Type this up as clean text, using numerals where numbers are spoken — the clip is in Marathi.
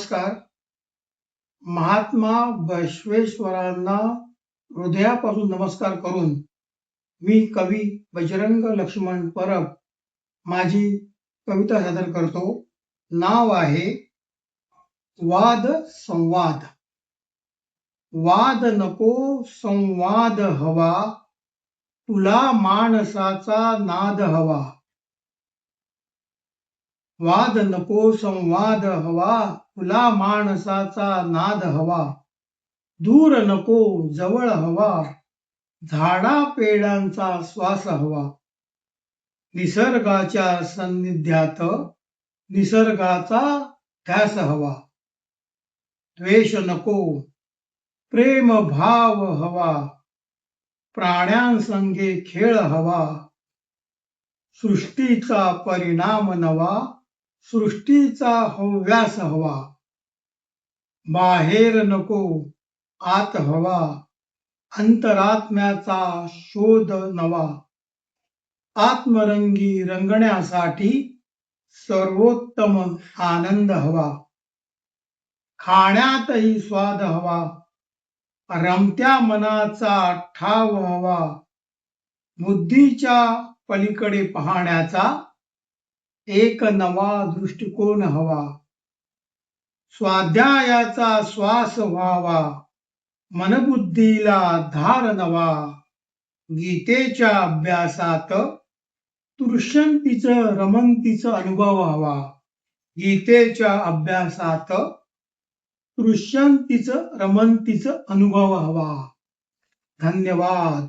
नमस्कार. महात्मा बसवेश्वरांना हृदयापासून नमस्कार करून मी कवी बजरंग लक्ष्मण परब माझी कविता सादर करतो. नाव आहे वाद संवाद. वाद नको संवाद हवा, तुला माणसाचा नाद हवा. वाद नको संवाद हवा, तुला माणसाचा नाद हवा. दूर नको जवळ हवा, झाडा पेडांचा श्वास हवा. निसर्गाच्या सान्निध्यात निसर्गाचा ध्यास हवा. द्वेष नको प्रेम भाव हवा, प्राण्यांसंगे खेळ हवा. सृष्टीचा परिणाम नवा, सृष्टीचा हव्यास हवा. बाहेर नको आत हवा, अंतरात्म्याचा शोध नवा. आत्मरंगी रंगण्यासाठी सर्वोत्तम आनंद हवा. खाण्यातही स्वाद हवा, रमत्या मनाचा ठाव हवा. बुद्धीच्या पलीकडे पाहण्याचा एक नवा दृष्टिकोन हवा. स्वाध्यायाचा श्वास व्हावा, मनबुद्धीला धार नवा. गीतेच्या अभ्यासात तृष्णंतीचं रमंतीचं अनुभव हवा. गीतेच्या अभ्यासात तृष्णंतीचं रमंतीचं अनुभव हवा. धन्यवाद.